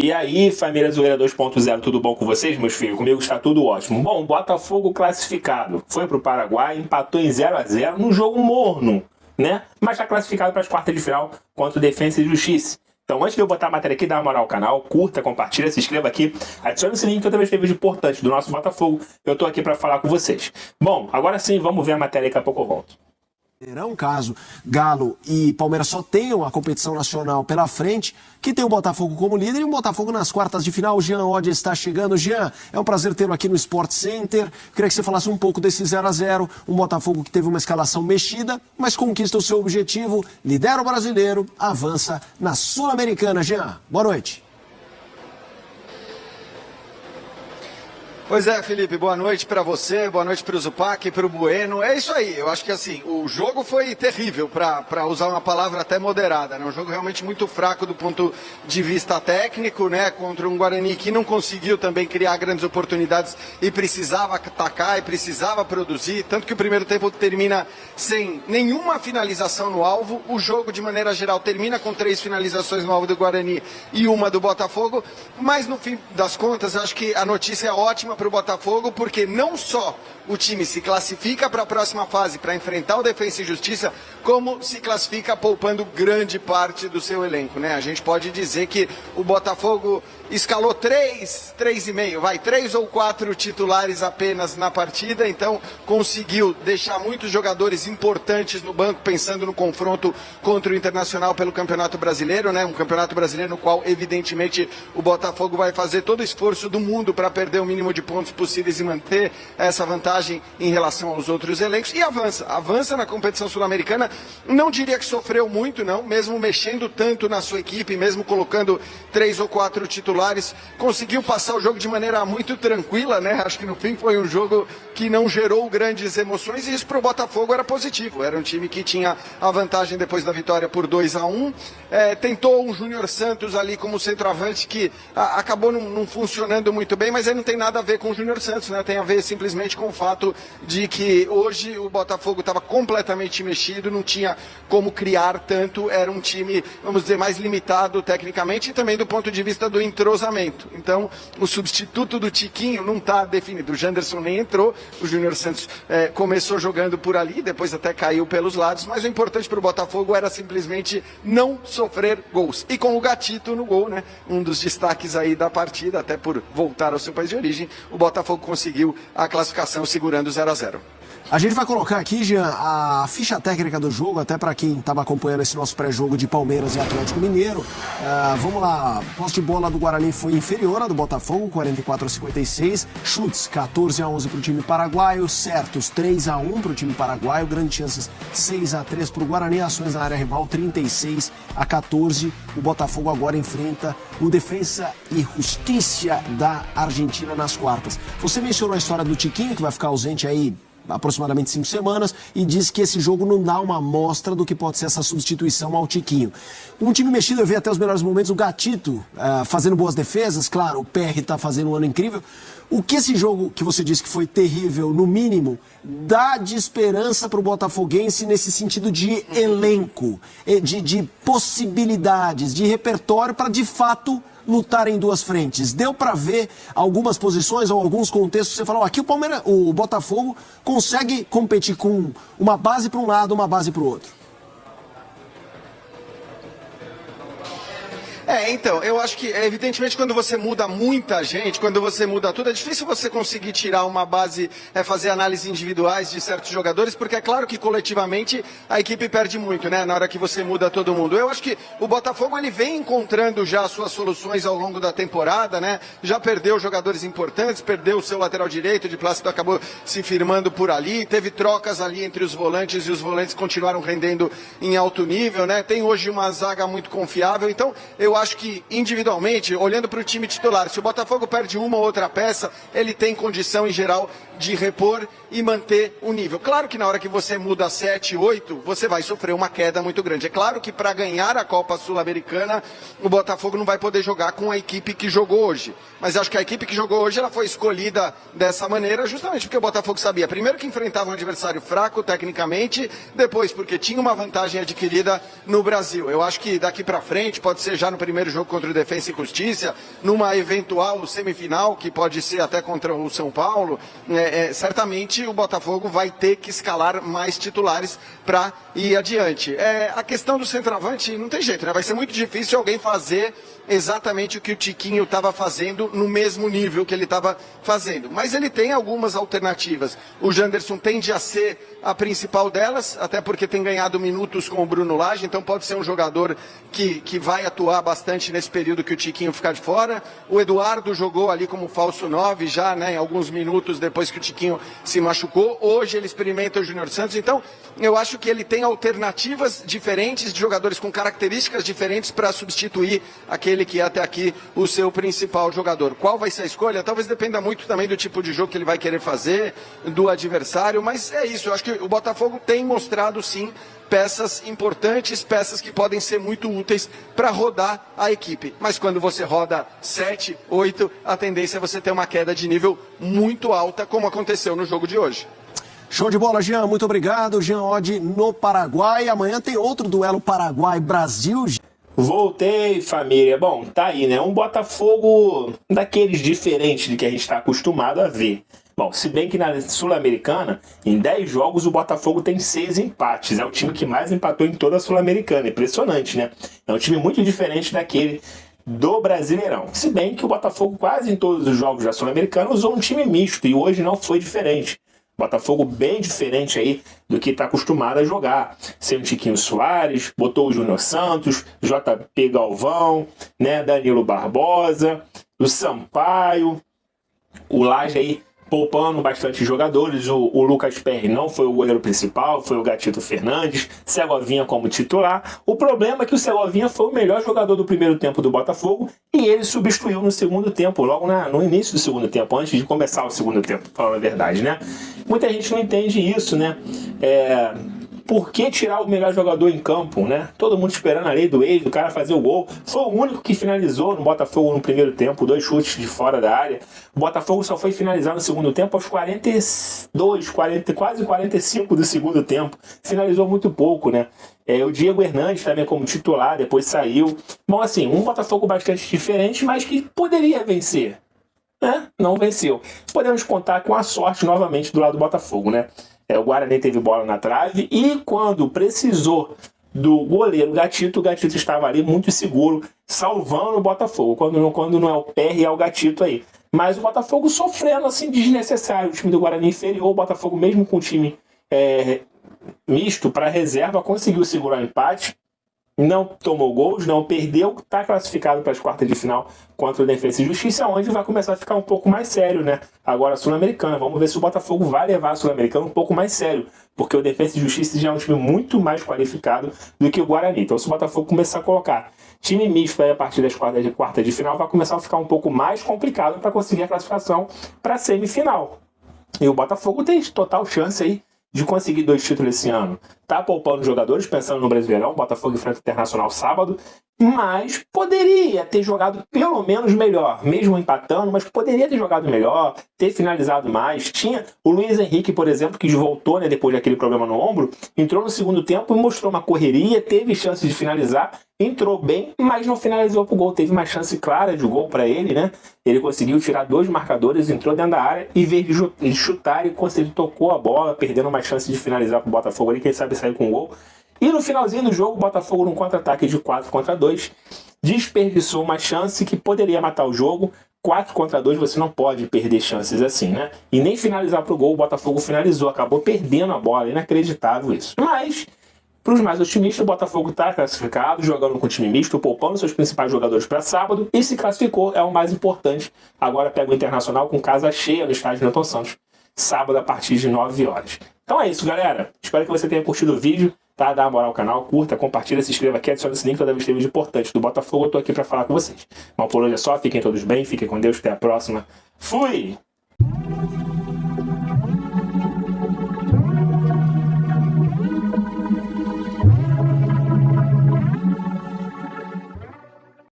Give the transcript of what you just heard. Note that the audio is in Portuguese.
E aí, família Zoeira 2.0, tudo bom com vocês, meus filhos? Comigo está tudo ótimo. Bom, Botafogo classificado. Foi pro Paraguai, empatou em 0-0 num jogo morno, né? Mas está classificado para as quartas de final contra o Defensa e Justiça. Então, antes de eu botar a matéria aqui, dá uma moral ao canal, curta, compartilha, se inscreva aqui, adicione o sininho que eu também tenho vídeo importante do nosso Botafogo. Eu tô aqui para falar com vocês. Bom, agora sim, vamos ver a matéria, daqui a pouco eu volto. Caso Galo e Palmeiras só tenham a competição nacional pela frente, que tem o Botafogo como líder e o Botafogo nas quartas de final. O Jean Oddi está chegando. Jean, é um prazer tê-lo aqui no Sport Center. Queria que você falasse um pouco desse 0-0, um Botafogo que teve uma escalação mexida, mas conquista o seu objetivo, lidera o brasileiro, avança na Sul-Americana. Jean, boa noite. Pois é, Felipe, boa noite para você, boa noite para o Zupac, para o Bueno. É isso aí, eu acho que assim, o jogo foi terrível, para usar uma palavra até moderada, né? Um jogo realmente muito fraco do ponto de vista técnico, né? Contra um Guarani que não conseguiu também criar grandes oportunidades e precisava atacar e precisava produzir, tanto que o primeiro tempo termina sem nenhuma finalização no alvo. O jogo, de maneira geral, termina com 3 finalizações no alvo do Guarani e uma do Botafogo, mas no fim das contas, acho que a notícia é ótima para o Botafogo, porque não só o time se classifica para a próxima fase para enfrentar o Defensa e Justiça, como se classifica poupando grande parte do seu elenco, né? A gente pode dizer que o Botafogo escalou 3 ou 4 titulares apenas na partida, então conseguiu deixar muitos jogadores importantes no banco, pensando no confronto contra o Internacional pelo Campeonato Brasileiro, né? Um Campeonato Brasileiro no qual, evidentemente, o Botafogo vai fazer todo o esforço do mundo para perder o mínimo de pontos possíveis e manter essa vantagem em relação aos outros elencos, e avança na competição sul-americana. Não diria que sofreu muito, não, mesmo mexendo tanto na sua equipe, mesmo colocando 3 ou 4 titulares, conseguiu passar o jogo de maneira muito tranquila, né? Acho que no fim foi um jogo que não gerou grandes emoções, e isso para o Botafogo era positivo. Era um time que tinha a vantagem depois da vitória por 2-1, tentou um Júnior Santos ali como centroavante que acabou não funcionando muito bem, mas aí não tem nada a ver com o Júnior Santos, né? Tem a ver simplesmente com o fato de que hoje o Botafogo estava completamente mexido, não tinha como criar tanto, era um time, vamos dizer, mais limitado tecnicamente e também do ponto de vista do entrosamento. Então, o substituto do Tiquinho não está definido. O Janderson nem entrou, o Júnior Santos começou jogando por ali, depois até caiu pelos lados, mas o importante para o Botafogo era simplesmente não sofrer gols. E com o Gatito no gol, né? Um dos destaques aí da partida, até por voltar ao seu país de origem, o Botafogo conseguiu a classificação segurando 0-0. A gente vai colocar aqui, Jean, a ficha técnica do jogo, até para quem estava acompanhando esse nosso pré-jogo de Palmeiras e Atlético Mineiro. Vamos lá, posse de bola do Guarani foi inferior à do Botafogo, 44-56. Chutes, 14-11 para o time paraguaio. Certos, 3-1 para o time paraguaio. Grandes chances, 6-3 para o Guarani. Ações na área rival, 36-14. O Botafogo agora enfrenta o Defensa e Justiça da Argentina nas quartas. Você mencionou a história do Tiquinho, que vai ficar ausente aí aproximadamente 5 semanas, e diz que esse jogo não dá uma amostra do que pode ser essa substituição ao Tiquinho. Um time mexido, eu vi até os melhores momentos, o Gatito fazendo boas defesas, claro, o PR está fazendo um ano incrível. O que esse jogo, que você disse que foi terrível, no mínimo, dá de esperança para o botafoguense nesse sentido de elenco, de possibilidades, de repertório para, de fato, lutar em duas frentes? Deu para ver algumas posições ou alguns contextos, você falou, aqui o Botafogo consegue competir com uma base para um lado, uma base para o outro. Então, eu acho que, evidentemente, quando você muda muita gente, quando você muda tudo, é difícil você conseguir tirar uma base, fazer análises individuais de certos jogadores, porque é claro que coletivamente a equipe perde muito, né, na hora que você muda todo mundo. Eu acho que o Botafogo, ele vem encontrando já as suas soluções ao longo da temporada, né, já perdeu jogadores importantes, perdeu o seu lateral direito, de Plácido acabou se firmando por ali, teve trocas ali entre os volantes e os volantes continuaram rendendo em alto nível, né, tem hoje uma zaga muito confiável, então eu acho que individualmente, olhando para o time titular, se o Botafogo perde uma ou outra peça, ele tem condição em geral de repor e manter o nível. Claro que na hora que você muda 7, 8, você vai sofrer uma queda muito grande. É claro que para ganhar a Copa Sul-Americana, o Botafogo não vai poder jogar com a equipe que jogou hoje. Mas acho que a equipe que jogou hoje ela foi escolhida dessa maneira justamente porque o Botafogo sabia, primeiro, que enfrentava um adversário fraco tecnicamente, depois porque tinha uma vantagem adquirida no Brasil. Eu acho que daqui para frente, pode ser já no primeiro jogo contra o Defensa e Justiça, numa eventual semifinal, que pode ser até contra o São Paulo, certamente o Botafogo vai ter que escalar mais titulares para ir adiante. A questão do centroavante não tem jeito, né? Vai ser muito difícil alguém fazer exatamente o que o Tiquinho estava fazendo no mesmo nível que ele estava fazendo. Mas ele tem algumas alternativas. O Janderson tende a ser a principal delas, até porque tem ganhado minutos com o Bruno Lage, então pode ser um jogador que vai atuar bastante nesse período que o Tiquinho ficar de fora. O Eduardo jogou ali como falso 9 já, né, em alguns minutos depois que o Tiquinho se machucou. Hoje ele experimenta o Júnior Santos, então eu acho que ele tem alternativas diferentes de jogadores com características diferentes para substituir aquele que é até aqui o seu principal jogador. Qual vai ser a escolha? Talvez dependa muito também do tipo de jogo que ele vai querer fazer, do adversário, mas é isso. Eu acho que o Botafogo tem mostrado sim peças importantes, peças que podem ser muito úteis para rodar a equipe. Mas quando você roda 7, 8, a tendência é você ter uma queda de nível muito alta, como aconteceu no jogo de hoje. Show de bola, Jean. Muito obrigado. Jean Oddi no Paraguai. Amanhã tem outro duelo Paraguai-Brasil. Voltei, família. Bom, tá aí, né? Um Botafogo daqueles diferentes de que a gente está acostumado a ver. Bom, se bem que na Sul-Americana, em 10 jogos, o Botafogo tem 6 empates. É o time que mais empatou em toda a Sul-Americana. Impressionante, né? É um time muito diferente daquele do Brasileirão. Se bem que o Botafogo, quase em todos os jogos da Sul-Americana, usou um time misto. E hoje não foi diferente. Botafogo bem diferente aí do que está acostumado a jogar. Sem o Tiquinho Soares, botou o Júnior Santos, JP Galvão, né, Danilo Barbosa, o Sampaio, o Lage aí poupando bastante jogadores. O Lucas Perry não foi o goleiro principal, foi o Gatito Fernandes, Segovinha como titular. O problema é que o Segovinha foi o melhor jogador do primeiro tempo do Botafogo e ele substituiu no segundo tempo, logo no início do segundo tempo, antes de começar o segundo tempo, falando a verdade, né? Muita gente não entende isso, né? Por que tirar o melhor jogador em campo, né? Todo mundo esperando a lei do ex, do cara fazer o gol. Foi o único que finalizou no Botafogo no primeiro tempo, 2 chutes de fora da área. O Botafogo só foi finalizar no segundo tempo aos 42, quase 45 do segundo tempo. Finalizou muito pouco, né? O Diego Hernandes também como titular, depois saiu. Bom, assim, um Botafogo bastante diferente, mas que poderia vencer, né? Não venceu. Podemos contar com a sorte novamente do lado do Botafogo, né? O Guarani teve bola na trave e quando precisou do goleiro Gatito, o Gatito estava ali muito seguro, salvando o Botafogo. Quando não é o PR, é o Gatito aí. Mas o Botafogo sofrendo assim desnecessário. O time do Guarani inferior, o Botafogo mesmo com o time misto para reserva, conseguiu segurar o empate. Não tomou gols, não perdeu, está classificado para as quartas de final contra o Defensa e Justiça, onde vai começar a ficar um pouco mais sério, né? Agora a Sul-Americana, vamos ver se o Botafogo vai levar a Sul-Americana um pouco mais sério, porque o Defensa e Justiça já é um time muito mais qualificado do que o Guarani. Então se o Botafogo começar a colocar time misto aí a partir das quartas de final, vai começar a ficar um pouco mais complicado para conseguir a classificação para a semifinal. E o Botafogo tem total chance aí de conseguir 2 títulos esse ano. Tá poupando jogadores, pensando no Brasileirão. O Botafogo enfrenta o Internacional sábado, mas poderia ter jogado pelo menos melhor, mesmo empatando, mas poderia ter jogado melhor, ter finalizado mais. Tinha o Luiz Henrique, por exemplo, que voltou, né, depois daquele problema no ombro, entrou no segundo tempo e mostrou uma correria, teve chance de finalizar, entrou bem, mas não finalizou pro gol. Teve uma chance clara de gol para ele, né? Ele conseguiu tirar 2 marcadores, entrou dentro da área e, em vez de chutar, ele tocou a bola, perdendo uma chance de finalizar pro Botafogo ali, quem sabe sair com gol. E no finalzinho do jogo, o Botafogo, num contra-ataque de 4 contra 2, desperdiçou uma chance que poderia matar o jogo. 4 contra 2, você não pode perder chances assim, né? E nem finalizar pro gol, o Botafogo finalizou, acabou perdendo a bola. Inacreditável isso. Mas, para os mais otimistas, o Botafogo está classificado, jogando com o time misto, poupando seus principais jogadores para sábado, e se classificou, é o mais importante. Agora pega o Internacional com casa cheia no estádio Newton Santos, sábado a partir de 9 horas. Então é isso, galera. Espero que você tenha curtido o vídeo. Tá? Dá uma moral ao canal, curta, compartilha, se inscreva aqui, adicione esse link toda vez que tem vídeo importante do Botafogo. Eu tô aqui para falar com vocês. Mas por hoje é só, fiquem todos bem, fiquem com Deus, até a próxima. Fui!